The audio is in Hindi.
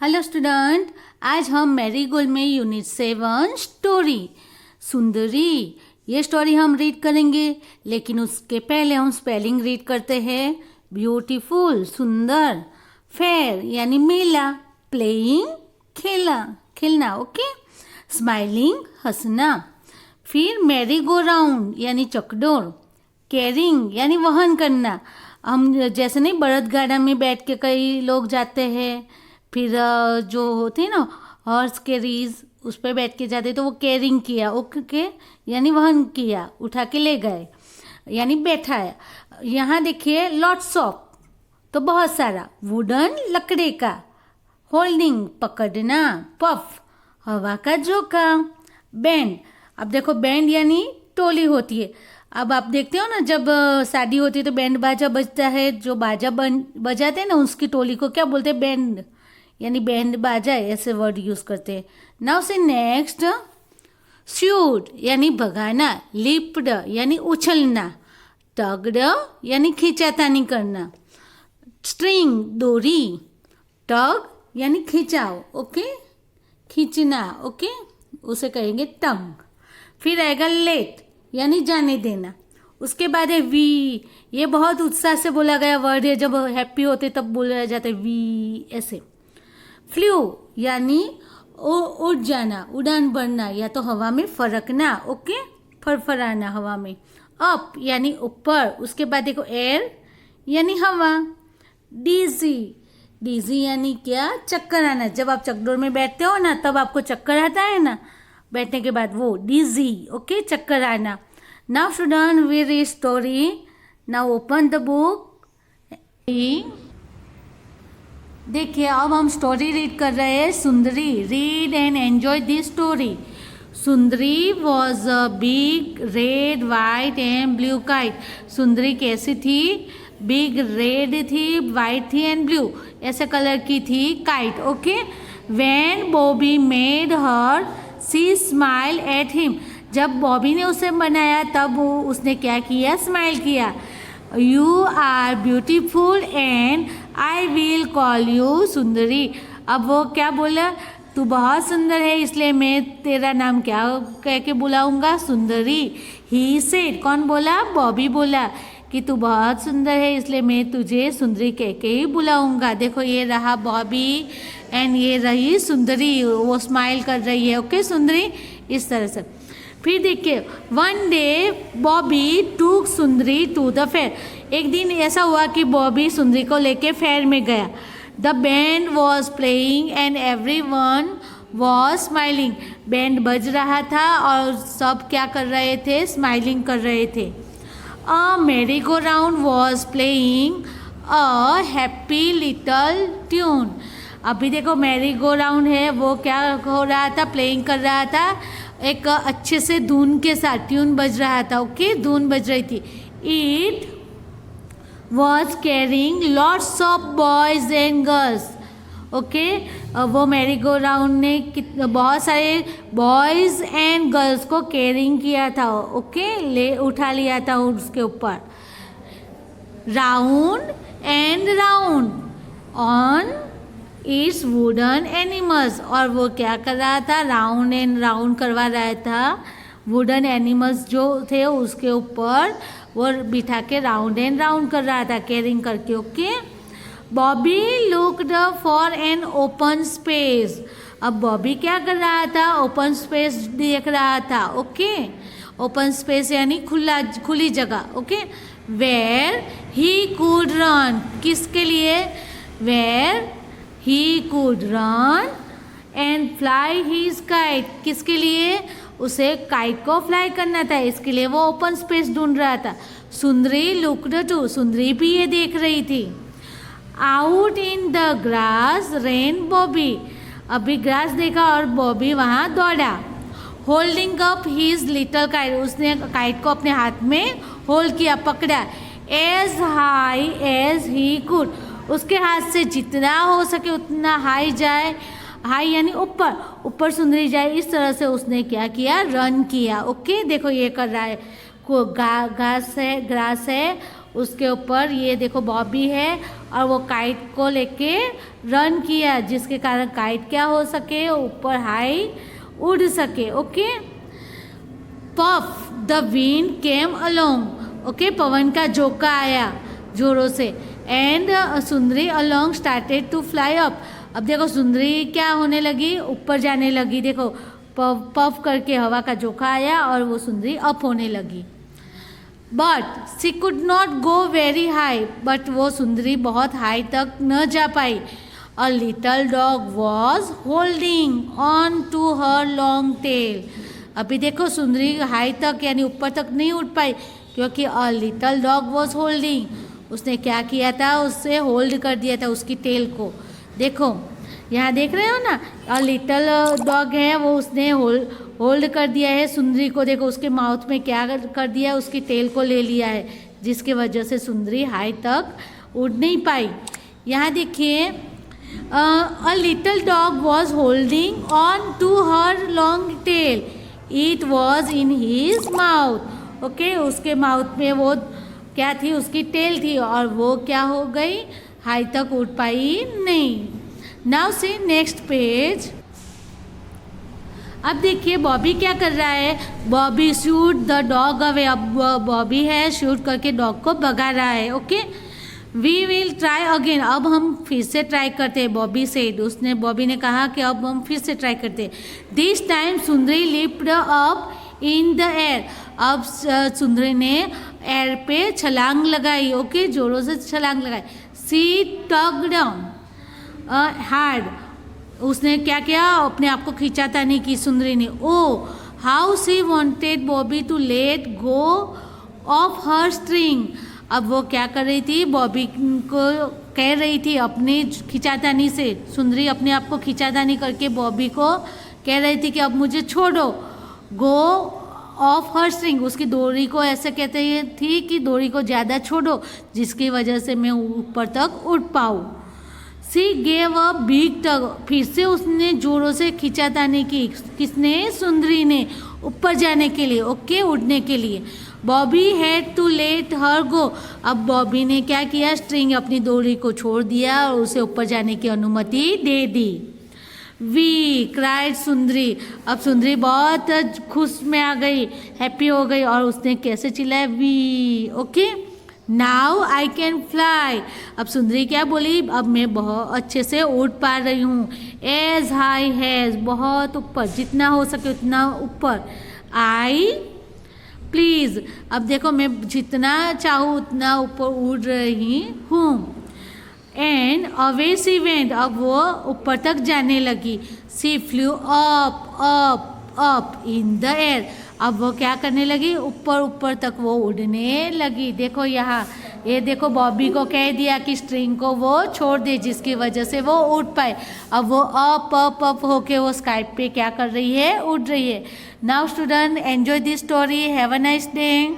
हेलो स्टूडेंट, आज हम मैरीगोल्ड में यूनिट 7 स्टोरी सुंदरी ये स्टोरी हम रीड करेंगे। लेकिन उसके पहले हम स्पेलिंग रीड करते हैं। ब्यूटीफुल सुंदर, फेयर यानी मेला, प्लेइंग खेला खेलना, ओके, स्माइलिंग हंसना, फिर मैरी गो राउंड यानी चकडोर, कैरिंग यानी वहन करना। हम जैसे नहीं बलदगाड़ा में बैठ के कई लोग जाते हैं, फिर जो होते हैं ना हॉर्स कैरीज, उस पर बैठ के जाते तो वो कैरिंग किया, ओके, यानी वहन किया, उठा के ले गए यानी बैठाया। यहाँ देखिए लॉट्स ऑफ तो बहुत सारा, वुडन लकड़े का, होल्डिंग पकड़ना, पफ हवा का झोंका, बैंड। अब देखो बैंड यानी टोली होती है। अब आप देखते हो ना जब शादी होती है तो बैंड बाजा बजता है, जो बाजा बजाते हैं ना उसकी टोली को क्या बोलते हैं? बैंड यानी बैंड बाजा, ऐसे वर्ड यूज करते हैं। नाउ से नेक्स्ट, शूट यानी भगाना, लिप्ड यानी उछलना, टग्ड यानी खींचातानी करना, स्ट्रिंग डोरी, टग यानी खिंचाओ, ओके, खींचना, ओके, उसे कहेंगे टंग। फिर आएगा लेट यानी जाने देना। उसके बाद है वी, ये बहुत उत्साह से बोला गया वर्ड है, जब हैप्पी होते तब बोला जाता है वी, ऐसे। फ्लू यानी उड़ जाना, उड़ान भरना या तो हवा में फरकना, ओके, फरफराना हवा में। अप यानी ऊपर। उसके बाद देखो एयर यानी हवा। डीजी, डीजी यानी क्या? चक्कर आना। जब आप चकडोर में बैठते हो ना तब आपको चक्कर आता है ना बैठने के बाद, वो डीजी, ओके, चक्कर आना। Now student we read story. Now open the book. देखिए अब हम स्टोरी रीड कर रहे हैं Sundari. Read and enjoy this story. Sundari was a big red white and blue kite. Sundari कैसी थी? बिग रेड थी, वाइट थी एंड ब्लू, ऐसे कलर की थी kite, okay. When Bobby made her she smile at him. जब बॉबी ने उसे बनाया तब उसने क्या किया? स्माइल किया। You are beautiful and I will call you Sundari. अब वो क्या बोला? तू बहुत सुंदर है इसलिए मैं तेरा नाम क्या कह के बुलाऊंगा? सुंदरी। ही सेड, कौन बोला? बॉबी बोला कि तू बहुत सुंदर है इसलिए मैं तुझे सुंदरी कह के ही बुलाऊंगा। देखो ये रहा बॉबी एंड ये रही सुंदरी, वो स्माइल कर रही है, ओके, सुंदरी, इस तरह से। फिर देखिए वन डे बॉबी टूक सुंदरी टू द फेयर। एक दिन ऐसा हुआ कि बॉबी सुंदरी को लेके फेयर में गया। The band was playing and every one was smiling. Band बज रहा था और सब क्या कर रहे थे? स्माइलिंग कर रहे थे। A merry go round was playing a happy little tune. अभी देखो मैरी गो राउंड है, वो क्या हो रहा था? प्लेइंग कर रहा था, एक अच्छे से धुन के साथ, ट्यून बज रहा था, ओके, धुन बज रही थी। It was carrying lots of boys and girls, okay. वो मैरी गो राउंड ने बहुत सारे बॉयज़ एंड गर्ल्स को कैरिंग किया था, ओके, ले उठा लिया था उसके ऊपर। Round and round on it's wooden animals. और वो क्या कर रहा था? राउंड एंड राउंड करवा रहा था, वुडन एनिमल्स जो थे उसके ऊपर वो बिठा के राउंड एंड राउंड कर रहा था, कैरिंग करके, okay. Bobby looked for an open space. अब बॉबी क्या कर रहा था? ओपन स्पेस देख रहा था, ओके, ओपन स्पेस यानी खुली जगह, okay. Where he could run, किसके लिए? Where he could run and fly his kite, किसके लिए? उसे काइट को फ्लाई करना था, इसके लिए वो ओपन स्पेस ढूंढ रहा था। सुंदरी लुक्ड टू, सुंदरी भी ये देख रही थी। Out in the grass ran Bobby. अभी ग्रास देखा और बॉबी वहाँ दौड़ा। Holding up his little kite, उसने काइट को अपने हाथ में होल्ड किया, पकड़ा। As high as he could, उसके हाथ से जितना हो सके उतना हाई जाए, हाई यानी ऊपर, ऊपर सुंदरी जाए, इस तरह से उसने क्या किया? रन किया, ओके। देखो ये कर रहा है, घास है, ग्रास है, उसके ऊपर ये देखो बॉबी है और वो काइट को लेके रन किया, जिसके कारण काइट क्या हो सके, ऊपर हाई उड़ सके। Okay, puff the wind came along. Okay, पवन का झोंका आया जोरों से। And Sundari along started to fly up. अब देखो सुंदरी क्या होने लगी, ऊपर जाने लगी। देखो पफ करके हवा का झोंका आया और वो सुंदरी अप होने लगी। But she could not go very high, but वो सुंदरी बहुत हाई तक न जा पाई। A little dog was holding on to her long tail. अभी देखो सुंदरी हाई तक यानी ऊपर तक नहीं उठ पाई, क्योंकि अ लिटल डॉग वॉज होल्डिंग, उसने क्या किया था, उससे होल्ड कर दिया था उसकी टेल को। देखो यहाँ देख रहे हो ना, अ लिटल डॉग है वो उसने होल्ड कर दिया है सुंदरी को। देखो उसके माउथ में क्या कर दिया, उसकी टेल को ले लिया है, जिसकी वजह से सुंदरी हाई तक उड़ नहीं पाई। यहाँ देखिए, a little dog was holding on to her long tail, it was in his mouth. Okay, उसके माउथ में वो क्या थी, उसकी टेल थी, और वो क्या हो गई, हाई तक उड़ पाई नहीं। Now see next page. अब देखिए बॉबी क्या कर रहा है, Bobby shoot the dog away. अब बॉबी है शूट करके डॉग को भगा रहा है। Okay, we will try again. अब हम फिर से ट्राई करते हैं, बॉबी सेड। बॉबी ने कहा कि अब हम फिर से ट्राई करते हैं। This time Sundari lift up in the air. अब सुंदरी ने एयर पे छलांग लगाई। ओके, जोरों से छलांग लगाई। सी टग डाउन हार्ड। उसने क्या किया, अपने आप को खींचातानी की सुंदरी ने। Oh how she wanted Bobby to let go off her string. अब वो क्या कर रही थी, बॉबी को कह रही थी अपनी खींचातानी से, सुंदरी अपने आप को खींचातानी करके बॉबी को कह रही थी कि अब मुझे छोड़ो। गो ऑफ हर स्ट्रिंग, उसकी डोरी को ऐसे कहते थी कि डोरी को ज़्यादा छोड़ो, जिसकी वजह से मैं ऊपर तक उड़ पाऊँ। सी गेव अ बिग टग। फिर से उसने जोरों से खींचातानी की। किसने, सुंदरी ने, ऊपर जाने के लिए। ओके, उड़ने के लिए। Bobby had to let her go. अब बॉबी ने क्या किया, स्ट्रिंग अपनी डोरी को छोड़ दिया और उसे ऊपर जाने की अनुमति दे दी। वी क्राइड सुंदरी। अब सुंदरी बहुत खुश में आ गई, हैप्पी हो गई, और उसने कैसे चिल्लाया, whee. Okay, now I can fly. अब सुंदरी क्या बोली, अब मैं बहुत अच्छे से उड़ पा रही हूँ। एज हाई हैज, बहुत ऊपर, जितना हो सके उतना ऊपर। आई प्लीज, अब देखो मैं जितना चाहूँ उतना ऊपर उड़ रही हूँ। And away she went. अब वो ऊपर तक जाने लगी। She flew up up up in the air. अब वो क्या करने लगी, ऊपर ऊपर तक वो उड़ने लगी। देखो यहाँ, ये देखो बॉबी को कह दिया कि स्ट्रिंग को वो छोड़ दे, जिसकी वजह से वो उड़ पाए। अब वो अप अप अप होके वो स्काई पे क्या कर रही है, उड़ रही है। Now student, enjoy this story, have a nice day.